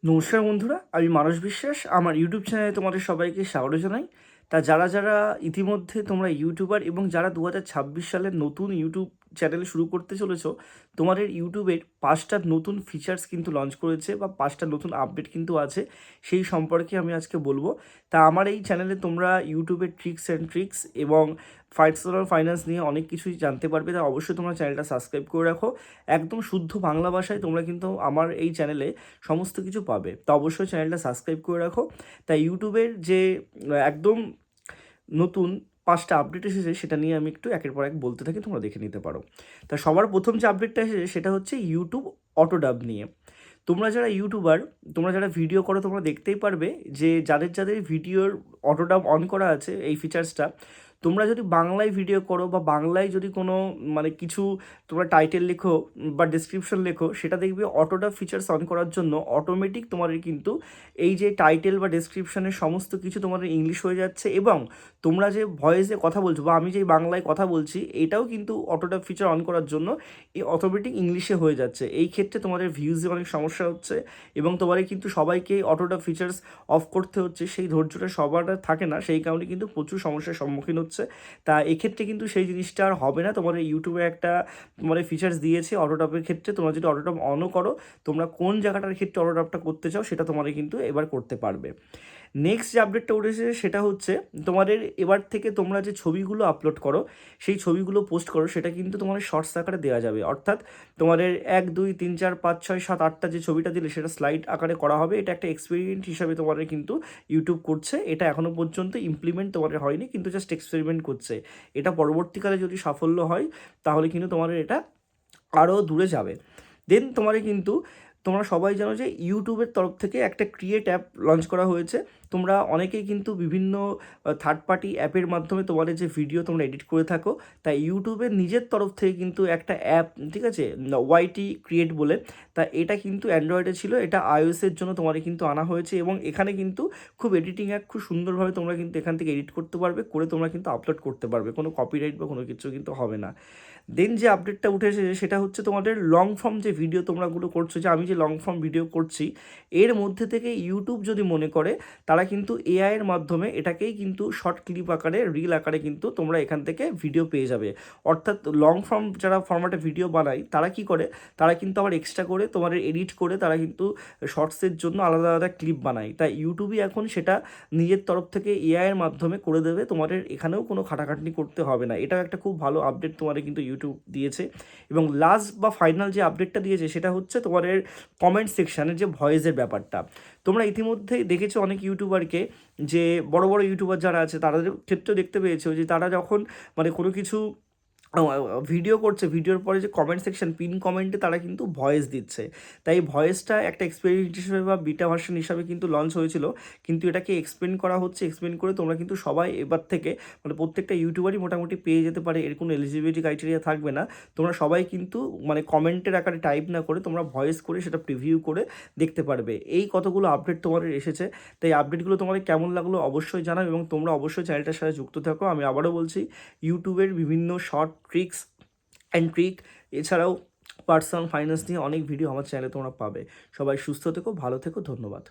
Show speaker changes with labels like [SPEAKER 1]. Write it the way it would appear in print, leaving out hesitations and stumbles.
[SPEAKER 1] নমস্কার বন্ধুরা, আমি মানস বিশ্বাস। আমার ইউটিউব চ্যানেলে তোমাদের সবাইকে স্বাগত জানাই। তা যারা যারা ইতিমধ্যে তোমরা ইউটিউবার এবং যারা 2026 সালের নতুন ইউটিউব চ্যানেল শুরু করতে চলেছো, তোমাদের ইউটিউবের 5টা নতুন ফিচার্স কিন্তু লঞ্চ করেছে বা 5টা নতুন আপডেট কিন্তু আছে, সেই সম্পর্কে আমি আজকে বলবো। তা আমার এই চ্যানেলে তোমরা ইউটিউবের ট্রিক্স এবং পার্সোনাল ফাইন্যান্স নিয়ে অনেক কিছুই জানতে পারবে। তা অবশ্যই তোমরা চ্যানেলটা সাবস্ক্রাইব করে রাখো। একদম শুদ্ধ বাংলা ভাষায় তোমরা কিন্তু আমার এই চ্যানেলে সমস্ত কিছু পাবে। তো অবশ্যই চ্যানেলটা সাবস্ক্রাইব করে রাখো। তাই ইউটিউবের যে একদম নতুন 5টা আপডেট এসেছে সেটা নিয়ে আমি একটু একের পর এক বলতে থাকি, তোমরা দেখে নিতে পারো। তা সবার প্রথম যে আপডেটটা এসেছে সেটা হচ্ছে ইউটিউব অটো ডাব নিয়ে। তোমরা যারা ইউটিউবার, তোমরা যারা ভিডিও করো, তোমরা দেখতেই পারবে যে যাদের যাদের ভিডিওর অটো ডাব অন করা আছে এই ফিচার্সটা, তোমরা যদি বাংলায় ভিডিও করো বা বাংলায় যদি কোনো কিছু তোমরা টাইটেল লেখো বা ডেসক্রিপশন লেখো, সেটা দেখবে অটোডাব ফিচার্স অন করার জন্য অটোমেটিক তোমাদের কিন্তু এই যে টাইটেল বা ডেসক্রিপশনের সমস্ত কিছু তোমাদের ইংলিশ হয়ে যাচ্ছে, এবং তোমরা যে ভয়েসে কথা বলছো বা আমি যে বাংলায় কথা বলছি এটাও কিন্তু অটোডাব ফিচার অন করার জন্য এই অটোমেটিক ইংলিশে হয়ে যাচ্ছে। এই ক্ষেত্রে তোমাদের ভিউজে অনেক সমস্যা হচ্ছে এবং তোমাদের কিন্তু সবাইকে অটোডাব ফিচার্স অফ করতে হচ্ছে, সেই ধৈর্যটা সবার থাকে না, সেই কারণে কিন্তু প্রচুর সমস্যার সম্মুখীন হচ্ছে। তা এক্ষেত্রে কিন্তু সেই জিনিসটা আর হবে না। তোমাদের ইউটিউবে একটা তোমাদের ফিচার্স দিয়েছে অটোটপের ক্ষেত্রে, তোমরা যদি অটোটপ অনও করো, তোমরা কোন জায়গাটার ক্ষেত্রে অটোটপটা করতে চাও সেটা তোমাদের কিন্তু এবার করতে পারবে। নেক্সট যে আপডেটটা উঠেছে সেটা হচ্ছে তোমাদের এবার থেকে তোমরা যে ছবিগুলো আপলোড করো, সেই ছবিগুলো পোস্ট করো, সেটা কিন্তু তোমাদের শর্টস আকারে দেওয়া যাবে। অর্থাৎ তোমাদের 1 2 3 4 5 6 7 8টা যে ছবিটা দিলে সেটা স্লাইড আকারে করা হবে। এটা একটা এক্সপেরিমেন্ট হিসাবে তোমাদের কিন্তু ইউটিউব করছে। এটা এখনও পর্যন্ত ইমপ্লিমেন্ট তোমাদের হয়নি, কিন্তু জাস্ট এক্সপেরিমেন্ট করছে। এটা পরবর্তীকালে যদি সাফল্য হয় তাহলে কিন্তু তোমাদের এটা আরও দূরে যাবে। দেন তোমাদের কিন্তু তোমরা সবাই জানো যে ইউটিউবের তরফ থেকে একটা ক্রিয়েট অ্যাপ লঞ্চ করা হয়েছে। তোমরা অনেকেই কিন্তু বিভিন্ন থার্ড পার্টি অ্যাপের মাধ্যমে তোমাদের যে ভিডিও তোমরা এডিট করে থাকো, তাই ইউটিউবের নিজের তরফ থেকে কিন্তু একটা অ্যাপ, ঠিক আছে, ওয়াইটি ক্রিয়েট বলে। তা এটা কিন্তু অ্যান্ড্রয়েডে ছিল, এটা আইওএসের জন্য তোমাদের কিন্তু আনা হয়েছে, এবং এখানে কিন্তু খুব এডিটিং অ্যাপ, খুব সুন্দরভাবে তোমরা কিন্তু এখান থেকে এডিট করতে পারবে, করে তোমরা কিন্তু আপলোড করতে পারবে, কোনো কপিরাইট বা কোনো কিছু কিন্তু হবে না। দেন যে আপডেটটা উঠেছে সেটা হচ্ছে তোমাদের লং ফর্ম যে ভিডিও তোমরাগুলো করছো, যে আমি যে লং ফর্ম ভিডিও করছি এর মধ্যে থেকে ইউটিউব যদি মনে করে, তারা কিন্তু এআইয়ের মাধ্যমে এটাকেই কিন্তু শর্ট ক্লিপ আকারে, রিল আকারে কিন্তু তোমরা এখান থেকে ভিডিও পেয়ে যাবে। অর্থাৎ লং ফর্ম যারা ফরম্যাটে ভিডিও বানায় তারা কি করে, তারা কিন্তু আবার এক্সট্রা করে তোমাদের এডিট করে তারা কিন্তু শর্টসের জন্য আলাদা আলাদা ক্লিপ বানায়। তাই ইউটিউবই এখন সেটা নিজের তরফ থেকে এআইয়ের মাধ্যমে করে দেবে, তোমাদের এখানেও কোনো খাটাখাটনি করতে হবে না। এটাও একটা খুব ভালো আপডেট তোমাদের কিন্তু ইউটিউব দিয়েছে। এবং লাস্ট বা ফাইনাল যে আপডেটটা দিয়েছে সেটা হচ্ছে তোমাদের কমেন্ট সেকশানের যে ভয়েসের ব্যাপারটা। তোমরা ইতিমধ্যেই দেখেছো অনেক ইউটিউবারকে, যে বড় বড় ইউটিউবার যারা আছে তাদের ক্ষেত্রেও দেখতে পেয়েছো যে তারা যখন কোনো কিছু ভিডিও করছে, ভিডিওর পরে যে কমেন্ট সেকশন, পিন কমেন্টে তারা কিন্তু ভয়েস দিচ্ছে। তাই ভয়েসটা একটা এক্সপেরিমেন্ট হিসেবে বা বিটা ভার্সন হিসাবে কিন্তু লঞ্চ হয়েছিল, কিন্তু এটাকে এক্সপ্লেন করা হচ্ছে। এক্সপ্লেন করে তোমরা কিন্তু সবাই এবার থেকে প্রত্যেকটা ইউটিউবারই মোটামুটি পেয়ে যেতে পারে, এর কোনো এলিজিবিলিটি ক্রাইটেরিয়া থাকবে না। তোমরা সবাই কিন্তু কমেন্টের আকারে টাইপ না করে তোমরা ভয়েস করে সেটা প্রিভিউ করে দেখতে পারবে। এই কতগুলো আপডেট তোমাদের এসেছে। তাই আপডেটগুলো তোমাদের কেমন লাগলো অবশ্যই জানাও, এবং তোমরা অবশ্যই চ্যানেলটার সাথে যুক্ত থাকো। আমি আবারও বলছি, ইউটিউবের বিভিন্ন শর্ট ট্রিক্স অ্যান্ড ট্রিক, এছাড়াও পার্সোনাল ফাইন্যান্স নিয়ে অনেক ভিডিও আমার চ্যানেলে তোমরা পাবে। সবাই সুস্থ থেকো, ভালো থেকো, ধন্যবাদ।